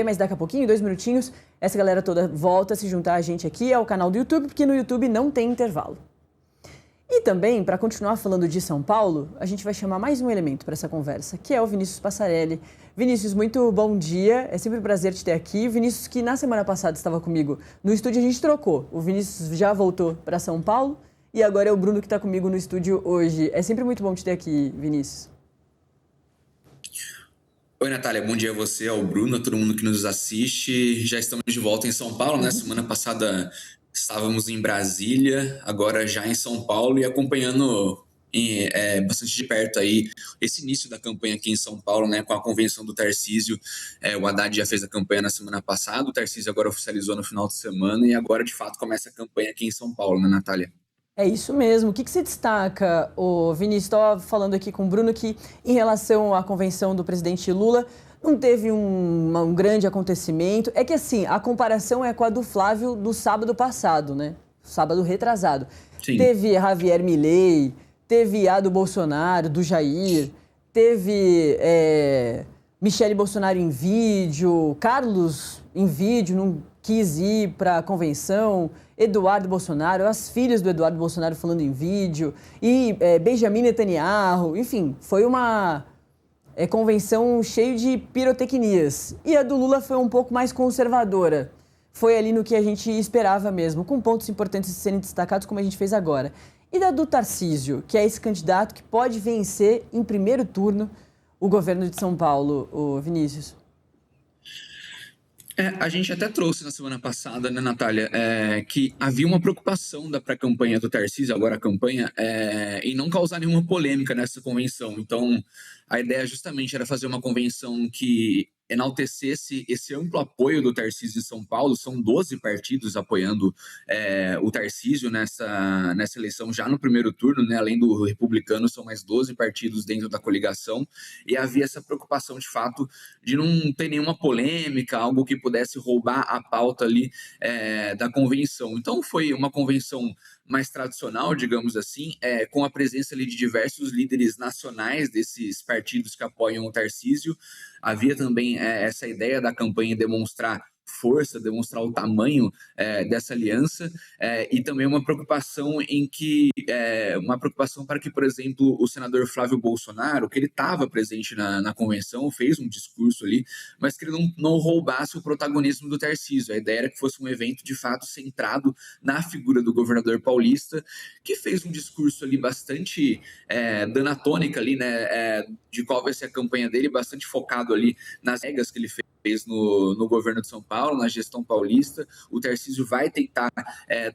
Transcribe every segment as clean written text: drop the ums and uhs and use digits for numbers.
TV, mas daqui a pouquinho, 2 minutinhos, essa galera toda volta a se juntar a gente aqui ao canal do YouTube, porque no YouTube não tem intervalo. E também, para continuar falando de São Paulo, a gente vai chamar mais um elemento para essa conversa, que é o Vinícius Passarelli. Vinícius, muito bom dia, é sempre um prazer te ter aqui. Vinícius, que na semana passada estava comigo no estúdio, a gente trocou. O Vinícius já voltou para São Paulo e agora é o Bruno que está comigo no estúdio hoje. É sempre muito bom te ter aqui, Vinícius. Oi, Natália, bom dia a você, ao Bruno, a todo mundo que nos assiste. Já estamos de volta em São Paulo, né? Semana passada estávamos em Brasília, agora já em São Paulo e acompanhando bastante de perto aí esse início da campanha aqui em São Paulo, né? Com a convenção do Tarcísio. O Haddad já fez a campanha na semana passada, o Tarcísio agora oficializou no final de semana e agora, de fato, começa a campanha aqui em São Paulo, né, Natália? É isso mesmo. O que você destaca, Vinícius? Estava falando aqui com o Bruno que, em relação à convenção do presidente Lula, não teve um grande acontecimento. É que, assim, a comparação é com a do Flávio do sábado passado, né? Sábado retrasado. Sim. Teve Javier Milei, teve a do Bolsonaro, do Jair, teve Michele Bolsonaro em vídeo, Carlos em vídeo, não quis ir para a convenção, Eduardo Bolsonaro, as filhas do Eduardo Bolsonaro falando em vídeo, e Benjamin Netanyahu, enfim, foi uma convenção cheia de pirotecnias. E a do Lula foi um pouco mais conservadora. Foi ali no que a gente esperava mesmo, com pontos importantes de serem destacados, como a gente fez agora. E da do Tarcísio, que é esse candidato que pode vencer em primeiro turno o governo de São Paulo, o Vinícius? A gente até trouxe na semana passada, né, Natália, que havia uma preocupação da pré-campanha do Tarcísio, agora a campanha, em não causar nenhuma polêmica nessa convenção. Então, a ideia justamente era fazer uma convenção que enaltecesse esse amplo apoio do Tarcísio em São Paulo. São 12 partidos apoiando o Tarcísio nessa eleição já no primeiro turno, né? Além do republicano, são mais 12 partidos dentro da coligação, e havia essa preocupação, de fato, de não ter nenhuma polêmica, algo que pudesse roubar a pauta ali da convenção. Então, foi uma convenção mais tradicional, digamos assim, com a presença ali de diversos líderes nacionais desses partidos que apoiam o Tarcísio. Havia também essa ideia da campanha demonstrar força, demonstrar o tamanho dessa aliança, e também uma preocupação para que, por exemplo, o senador Flávio Bolsonaro, que ele estava presente na convenção, fez um discurso ali, mas que ele não roubasse o protagonismo do Tarcísio. A ideia era que fosse um evento, de fato, centrado na figura do governador paulista, que fez um discurso ali bastante dando a tônica ali, né, de qual vai ser a campanha dele, bastante focado ali nas regras que ele fez no governo de São Paulo, na gestão paulista. O Tarcísio vai tentar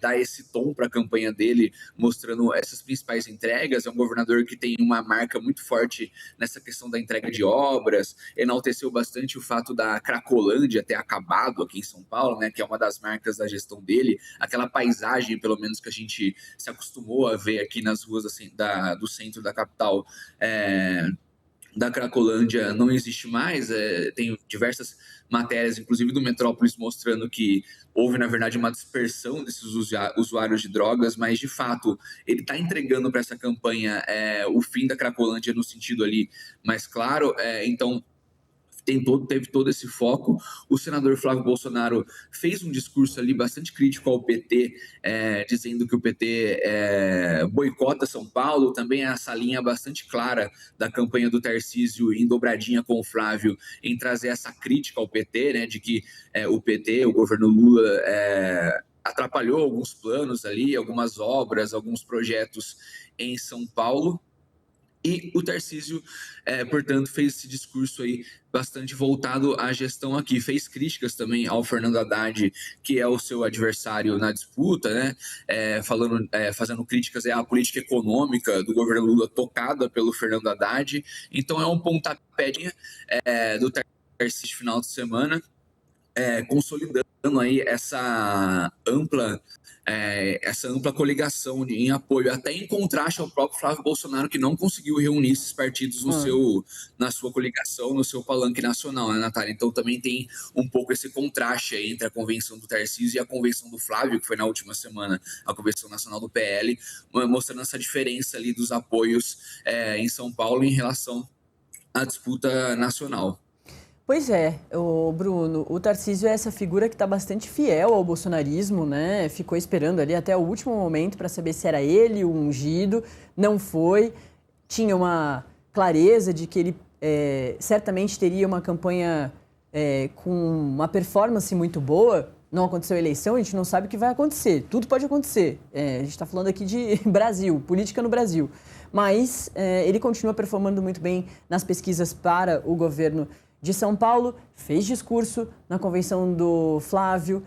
dar esse tom para a campanha dele, mostrando essas principais entregas. É um governador que tem uma marca muito forte nessa questão da entrega de obras, enalteceu bastante o fato da Cracolândia ter acabado aqui em São Paulo, né, que é uma das marcas da gestão dele, aquela paisagem, pelo menos, que a gente se acostumou a ver aqui nas ruas assim, do centro da capital, da Cracolândia não existe mais. Tem diversas matérias, inclusive do Metrópolis, mostrando que houve, na verdade, uma dispersão desses usuários de drogas, mas, de fato, ele está entregando para essa campanha o fim da Cracolândia no sentido ali mais claro. Então, teve todo esse foco. O senador Flávio Bolsonaro fez um discurso ali bastante crítico ao PT, dizendo que o PT boicota São Paulo. Também essa linha bastante clara da campanha do Tarcísio em dobradinha com o Flávio, em trazer essa crítica ao PT, né, de que o PT, o governo Lula, atrapalhou alguns planos ali, algumas obras, alguns projetos em São Paulo. E o Tarcísio, portanto, fez esse discurso aí bastante voltado à gestão aqui. Fez críticas também ao Fernando Haddad, que é o seu adversário na disputa, né? Fazendo críticas à política econômica do governo Lula tocada pelo Fernando Haddad. Então, é um pontapé do Tarcísio de final de semana, consolidando aí essa ampla coligação em apoio, até em contraste ao próprio Flávio Bolsonaro, que não conseguiu reunir esses partidos na sua coligação, no seu palanque nacional, né, Natália? Então também tem um pouco esse contraste aí entre a convenção do Tarcísio e a convenção do Flávio, que foi na última semana, a convenção nacional do PL, mostrando essa diferença ali dos apoios em São Paulo em relação à disputa nacional. Pois é, Bruno, o Tarcísio é essa figura que está bastante fiel ao bolsonarismo, né? Ficou esperando ali até o último momento para saber se era ele o ungido, não foi. Tinha uma clareza de que ele certamente teria uma campanha com uma performance muito boa. Não aconteceu a eleição, a gente não sabe o que vai acontecer. Tudo pode acontecer. A gente está falando aqui de Brasil, política no Brasil. Mas ele continua performando muito bem nas pesquisas para o governo de São Paulo, fez discurso na convenção do Flávio,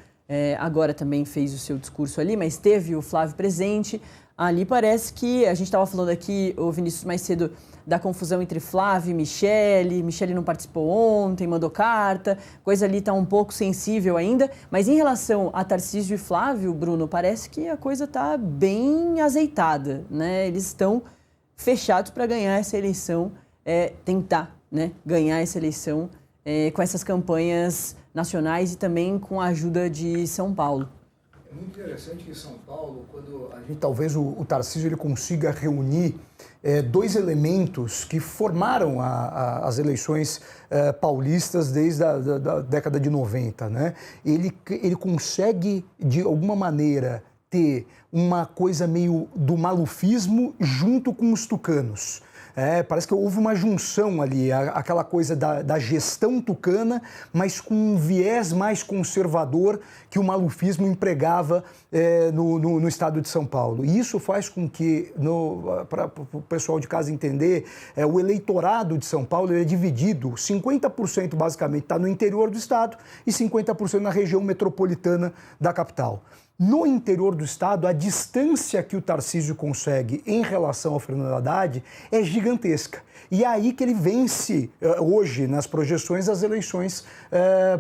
agora também fez o seu discurso ali, mas teve o Flávio presente. Ali parece que, a gente estava falando aqui, o Vinícius mais cedo, da confusão entre Flávio e Michele. Michele não participou ontem, mandou carta, coisa ali está um pouco sensível ainda. Mas em relação a Tarcísio e Flávio, Bruno, parece que a coisa está bem azeitada, né? Eles estão fechados para ganhar essa eleição, tentar, né, ganhar essa eleição com essas campanhas nacionais e também com a ajuda de São Paulo. É muito interessante que em São Paulo, quando talvez o Tarcísio ele consiga reunir dois elementos que formaram as eleições paulistas desde a década de 90, né? Ele consegue, de alguma maneira, ter uma coisa meio do malufismo junto com os tucanos. Parece que houve uma junção ali, aquela coisa da gestão tucana, mas com um viés mais conservador que o malufismo empregava no estado de São Paulo. E isso faz com que, para o pessoal de casa entender, o eleitorado de São Paulo é dividido, 50% basicamente está no interior do estado e 50% na região metropolitana da capital. No interior do estado, a distância que o Tarcísio consegue em relação ao Fernando Haddad é gigantesca. E é aí que ele vence, hoje, nas projeções, as eleições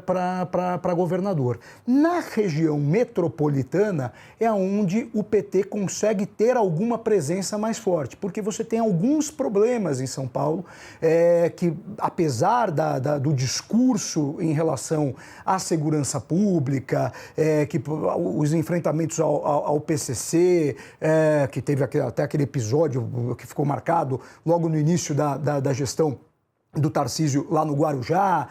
para governador. Na região metropolitana é onde o PT consegue ter alguma presença mais forte, porque você tem alguns problemas em São Paulo que, apesar do discurso em relação à segurança pública, que os enfrentamentos ao PCC, que teve até aquele episódio que ficou marcado logo no início da gestão do Tarcísio lá no Guarujá,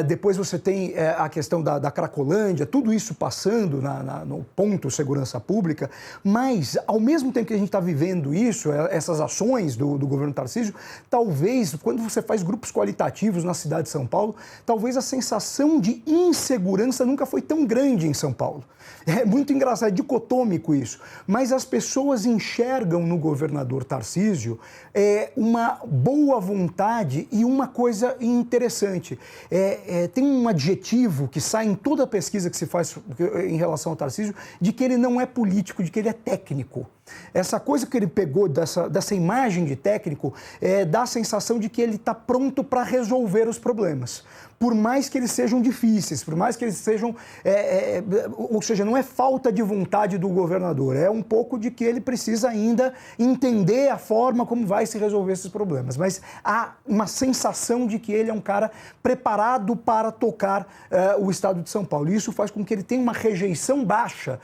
depois você tem a questão da Cracolândia, tudo isso passando no ponto segurança pública, mas ao mesmo tempo que a gente está vivendo isso, essas ações do governo Tarcísio, talvez, quando você faz grupos qualitativos na cidade de São Paulo, talvez a sensação de insegurança nunca foi tão grande em São Paulo. É muito engraçado, é dicotômico isso, mas as pessoas enxergam no governador Tarcísio uma boa vontade e uma coisa interessante. Tem um adjetivo que sai em toda a pesquisa que se faz em relação ao Tarcísio, de que ele não é político, de que ele é técnico. Essa coisa que ele pegou dessa imagem de técnico dá a sensação de que ele está pronto para resolver os problemas. Por mais que eles sejam difíceis, por mais que eles sejam... ou seja, não é falta de vontade do governador, é um pouco de que ele precisa ainda entender a forma como vai se resolver esses problemas. Mas há uma sensação de que ele é um cara preparado para tocar o estado de São Paulo. E isso faz com que ele tenha uma rejeição baixa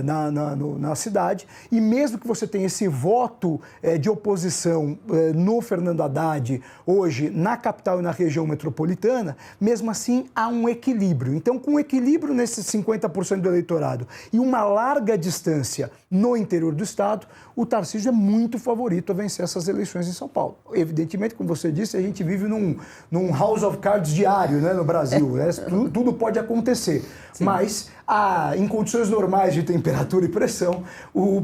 na cidade. E mesmo que você tenha esse voto de oposição no Fernando Haddad, hoje na capital e na região metropolitana, mesmo assim há um equilíbrio. Então, com um equilíbrio nesses 50% do eleitorado e uma larga distância no interior do estado, o Tarcísio é muito favorito a vencer essas eleições em São Paulo. Evidentemente, como você disse, a gente vive num house of cards diário, né, no Brasil. Né? Tudo pode acontecer. Sim. Mas, em condições normais de temperatura e pressão, o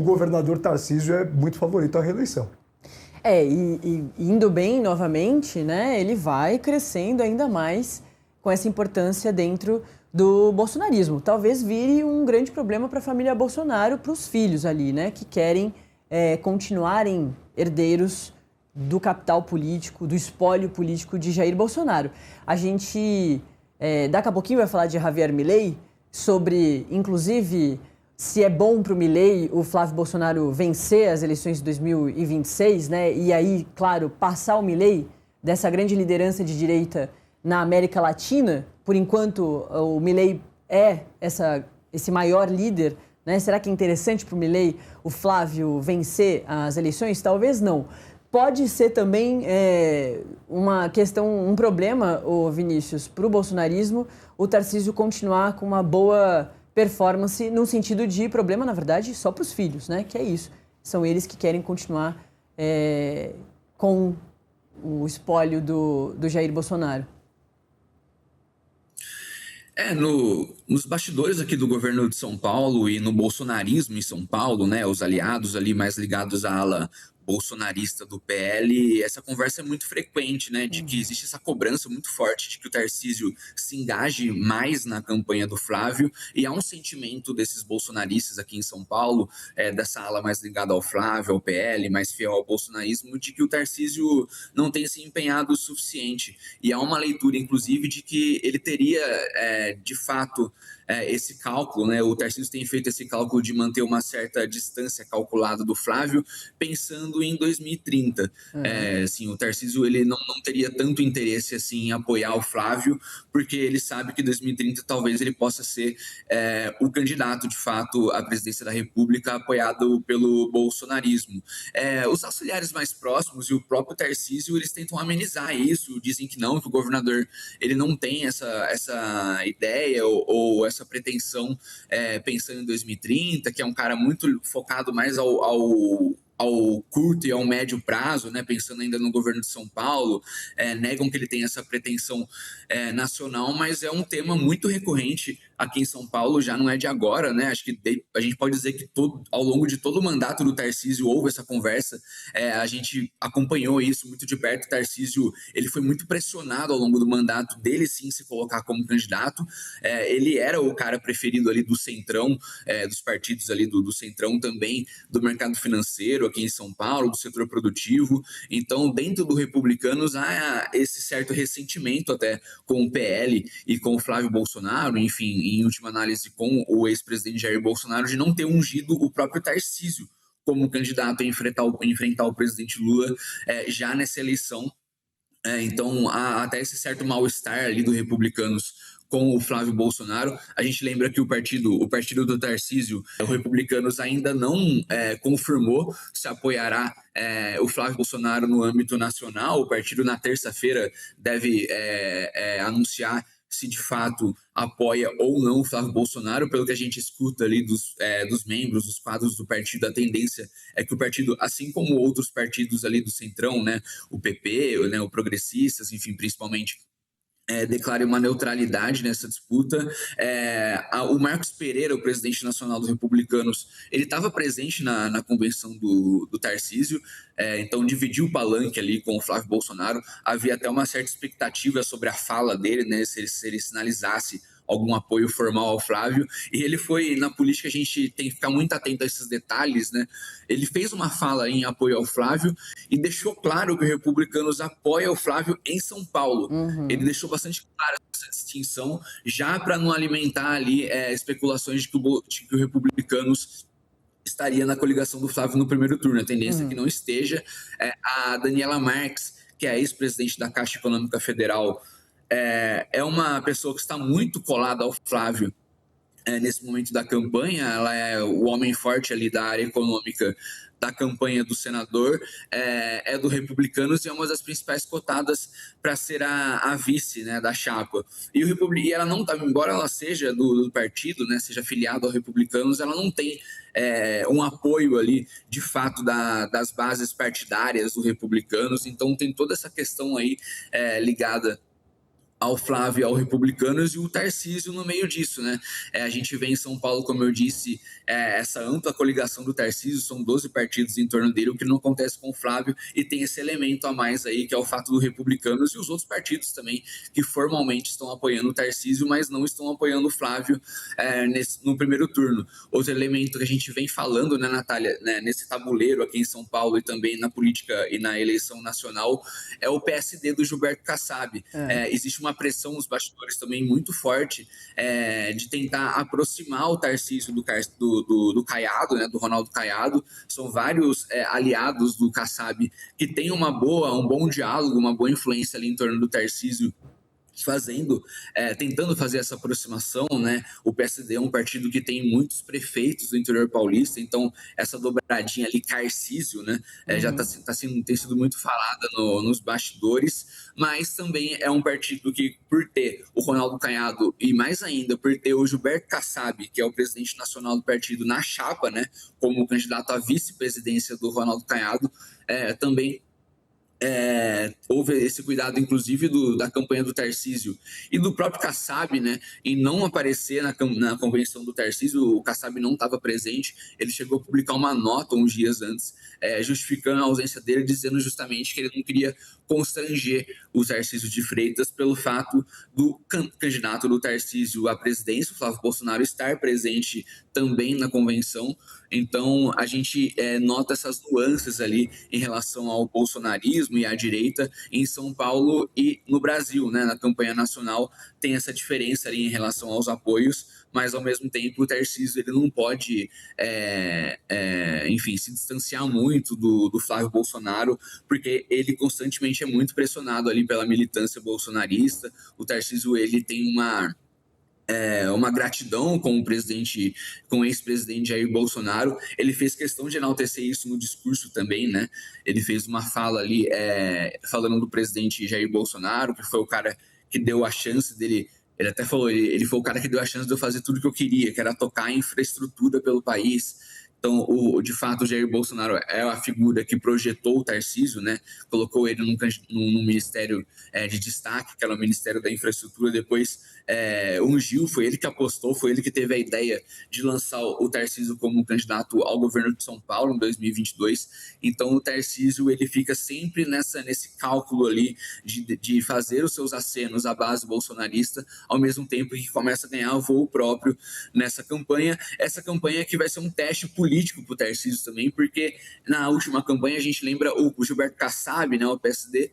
governador Tarcísio é muito favorito à reeleição. E indo bem novamente, né, ele vai crescendo ainda mais com essa importância dentro do bolsonarismo. Talvez vire um grande problema para a família Bolsonaro, para os filhos ali, né, que querem continuarem herdeiros do capital político, do espólio político de Jair Bolsonaro. A gente, daqui a pouquinho, vai falar de Javier Milei, sobre, inclusive, se é bom para o Milei o Flávio Bolsonaro vencer as eleições de 2026, né? E aí, claro, passar o Milei dessa grande liderança de direita na América Latina. Por enquanto, o Milei é esse maior líder, né? Será que é interessante para o Milei o Flávio vencer as eleições? Talvez não. pode ser também uma questão, um problema, ô Vinícius, para o bolsonarismo, o Tarcísio continuar com uma boa performance, no sentido de problema, na verdade, só para os filhos, né? Que é isso. São eles que querem continuar com o espólio do Jair Bolsonaro. Nos bastidores aqui do governo de São Paulo e no bolsonarismo em São Paulo, né, os aliados ali mais ligados à ala bolsonarista do PL, essa conversa é muito frequente, né, de que existe essa cobrança muito forte de que o Tarcísio se engaje mais na campanha do Flávio, e há um sentimento desses bolsonaristas aqui em São Paulo, dessa ala mais ligada ao Flávio, ao PL, mais fiel ao bolsonarismo, de que o Tarcísio não tem se empenhado o suficiente, e há uma leitura, inclusive, de que ele teria, de fato, esse cálculo, né? O Tarcísio tem feito esse cálculo de manter uma certa distância calculada do Flávio, pensando em 2030. Assim, o Tarcísio ele não teria tanto interesse assim, em apoiar o Flávio, porque ele sabe que em 2030 talvez ele possa ser o candidato, de fato, à presidência da República, apoiado pelo bolsonarismo. Os auxiliares mais próximos e o próprio Tarcísio, eles tentam amenizar isso, dizem que não, que o governador ele não tem essa ideia ou essa pretensão pensando em 2030, que é um cara muito focado mais ao curto e ao médio prazo, né, pensando ainda no governo de São Paulo, negam que ele tem essa pretensão nacional, mas é um tema muito recorrente aqui em São Paulo, já não é de agora, né? Acho que a gente pode dizer que ao longo de todo o mandato do Tarcísio houve essa conversa, a gente acompanhou isso muito de perto. O Tarcísio ele foi muito pressionado ao longo do mandato dele sim se colocar como candidato, ele era o cara preferido ali do centrão, dos partidos ali do centrão também, do mercado financeiro aqui em São Paulo, do setor produtivo. Então, dentro do Republicanos há esse certo ressentimento até com o PL e com o Flávio Bolsonaro, enfim, em última análise com o ex-presidente Jair Bolsonaro, de não ter ungido o próprio Tarcísio como candidato a enfrentar o presidente Lula já nessa eleição. Então, há até esse certo mal-estar ali do Republicanos com o Flávio Bolsonaro. A gente lembra que o partido do Tarcísio, o Republicanos, ainda não confirmou se apoiará o Flávio Bolsonaro no âmbito nacional. O partido, na terça-feira, deve anunciar se de fato apoia ou não o Flávio Bolsonaro. Pelo que a gente escuta ali dos membros, dos quadros do partido, a tendência é que o partido, assim como outros partidos ali do Centrão, né, o PP, né, o Progressistas, enfim, principalmente, declare uma neutralidade nessa disputa. O Marcos Pereira, o presidente nacional dos Republicanos, ele estava presente na convenção do Tarcísio, então dividiu o palanque ali com o Flávio Bolsonaro. Havia até uma certa expectativa sobre a fala dele, né, se ele sinalizasse algum apoio formal ao Flávio, e ele foi, na política a gente tem que ficar muito atento a esses detalhes, né? Ele fez uma fala em apoio ao Flávio e deixou claro que o Republicanos apoia o Flávio em São Paulo. Ele deixou bastante clara essa distinção, já para não alimentar ali especulações de que o Republicanos estaria na coligação do Flávio no primeiro turno. A tendência é que não esteja. A Daniela Marques, que é a ex-presidente da Caixa Econômica Federal, é uma pessoa que está muito colada ao Flávio nesse momento da campanha. Ela é o homem forte ali da área econômica da campanha do senador, é do Republicanos e é uma das principais cotadas para ser a vice, né, da chapa. E ela não está, embora ela seja do partido, né, seja afiliada ao Republicanos, ela não tem um apoio ali, de fato, das bases partidárias do Republicanos. Então tem toda essa questão aí ligada ao Flávio, ao Republicanos, e o Tarcísio no meio disso, né? A gente vê em São Paulo, como eu disse, essa ampla coligação do Tarcísio, são 12 partidos em torno dele, o que não acontece com o Flávio, e tem esse elemento a mais aí, que é o fato do Republicanos e os outros partidos também, que formalmente estão apoiando o Tarcísio, mas não estão apoiando o Flávio no primeiro turno. Outro elemento que a gente vem falando, né, Natália, né, nesse tabuleiro aqui em São Paulo e também na política e na eleição nacional, é o PSD do Gilberto Kassab. Existe uma pressão nos bastidores também muito forte de tentar aproximar o Tarcísio do Caiado, né, do Ronaldo Caiado. São vários aliados do Kassab que têm um bom diálogo, uma boa influência ali em torno do Tarcísio tentando fazer essa aproximação, né? O PSD é um partido que tem muitos prefeitos do interior paulista, então essa dobradinha ali, Tarcísio, né? Já tem sido muito falada nos bastidores, mas também é um partido que, por ter o Ronaldo Caiado e mais ainda por ter o Gilberto Kassab, que é o presidente nacional do partido, na chapa, né? Como candidato à vice-presidência do Ronaldo Caiado, também houve esse cuidado, inclusive, da campanha do Tarcísio e do próprio Kassab, né, em não aparecer na convenção do Tarcísio. O Kassab não estava presente, ele chegou a publicar uma nota uns dias antes, justificando a ausência dele, dizendo justamente que ele não queria constranger o Tarcísio de Freitas pelo fato do candidato do Tarcísio à presidência, o Flávio Bolsonaro, estar presente também na convenção. Então, a gente nota essas nuances ali em relação ao bolsonarismo e à direita em São Paulo e no Brasil, né? Na campanha nacional tem essa diferença ali em relação aos apoios, mas ao mesmo tempo o Tarcísio ele não pode, enfim, se distanciar muito do Flávio Bolsonaro, porque ele constantemente é muito pressionado ali pela militância bolsonarista. O Tarcísio ele tem uma gratidão com o ex-presidente Jair Bolsonaro. Ele fez questão de enaltecer isso no discurso também, né? Ele fez uma fala ali falando do presidente Jair Bolsonaro, que foi o cara que deu a chance dele. Ele até falou, ele foi o cara que deu a chance de eu fazer tudo que eu queria, que era tocar a infraestrutura pelo país. Então, de fato, o Jair Bolsonaro é a figura que projetou o Tarcísio, né? Colocou ele num ministério de destaque, que era o Ministério da Infraestrutura. Depois ungiu, foi ele que apostou, foi ele que teve a ideia de lançar o Tarcísio como candidato ao governo de São Paulo em 2022. Então, o Tarcísio ele fica sempre nesse cálculo ali de fazer os seus acenos à base bolsonarista, ao mesmo tempo que começa a ganhar voo próprio nessa campanha. Essa campanha que vai ser um teste político para o Tarcísio também, porque na última campanha a gente lembra o Gilberto Kassab, né, o PSD,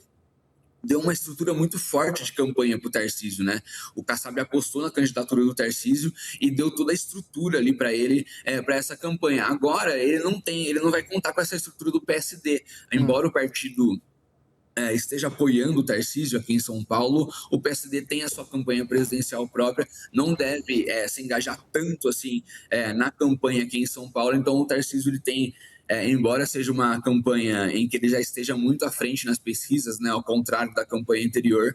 deu uma estrutura muito forte de campanha para o Tarcísio, né? O Kassab apostou na candidatura do Tarcísio e deu toda a estrutura ali para ele, para essa campanha. Agora, ele não vai contar com essa estrutura do PSD. Embora o partido esteja apoiando o Tarcísio aqui em São Paulo, o PSD tem a sua campanha presidencial própria, não deve se engajar tanto assim na campanha aqui em São Paulo. Então, o Tarcísio ele tem, embora seja uma campanha em que ele já esteja muito à frente nas pesquisas, né, ao contrário da campanha anterior,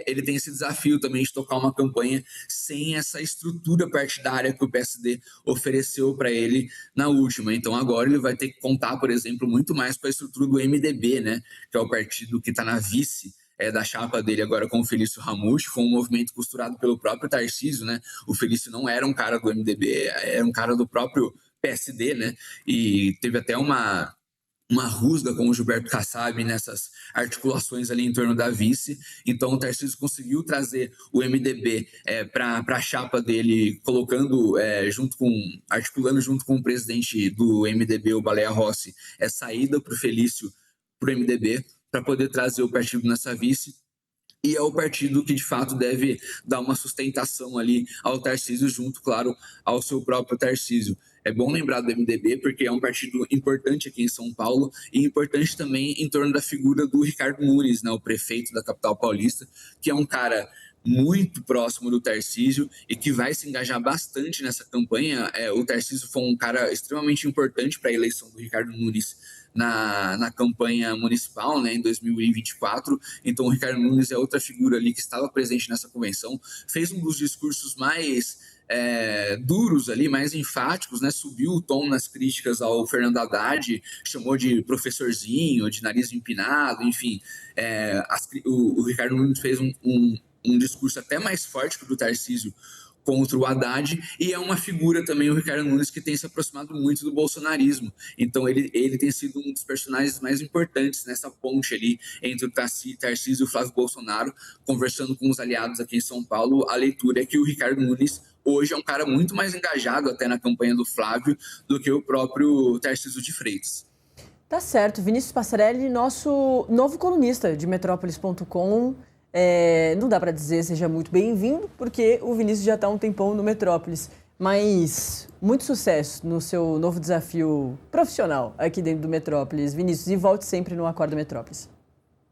ele tem esse desafio também de tocar uma campanha sem essa estrutura partidária que o PSD ofereceu para ele na última. Então agora ele vai ter que contar, por exemplo, muito mais com a estrutura do MDB, né, que é o partido que está na vice da chapa dele agora com o Felício Ramute. Foi um movimento costurado pelo próprio Tarcísio, né? O Felício não era um cara do MDB, era um cara do próprio PSD, né? E teve até uma rusga com o Gilberto Kassab nessas articulações ali em torno da vice. Então o Tarcísio conseguiu trazer o MDB para a chapa dele, articulando junto com o presidente do MDB, o Baleia Rossi, saída para o Felício, para o MDB, para poder trazer o partido nessa vice. E é o partido que, de fato, deve dar uma sustentação ali ao Tarcísio, junto, claro, ao seu próprio Tarcísio. É bom lembrar do MDB, porque é um partido importante aqui em São Paulo e importante também em torno da figura do Ricardo Nunes, né, o prefeito da capital paulista, que é um cara muito próximo do Tarcísio e que vai se engajar bastante nessa campanha. O Tarcísio foi um cara extremamente importante para a eleição do Ricardo Nunes na campanha municipal, né, em 2024. Então o Ricardo Nunes é outra figura ali que estava presente nessa convenção, fez um dos discursos mais duros ali, mais enfáticos, né, subiu o tom nas críticas ao Fernando Haddad, chamou de professorzinho, de nariz empinado, enfim. O Ricardo Nunes fez um discurso até mais forte que o do Tarcísio contra o Haddad, e é uma figura também, o Ricardo Nunes, que tem se aproximado muito do bolsonarismo. Então ele tem sido um dos personagens mais importantes nessa ponte ali entre o Tarcísio e o Flávio Bolsonaro. Conversando com os aliados aqui em São Paulo, a leitura é que o Ricardo Nunes hoje é um cara muito mais engajado até na campanha do Flávio do que o próprio Tarcísio de Freitas. Tá certo. Vinícius Passarelli, nosso novo colunista de Metrópolis.com. Não dá para dizer seja muito bem-vindo, porque o Vinícius já está há um tempão no Metrópolis. Mas muito sucesso no seu novo desafio profissional aqui dentro do Metrópolis. Vinícius, e volte sempre no Acorda Metrópolis.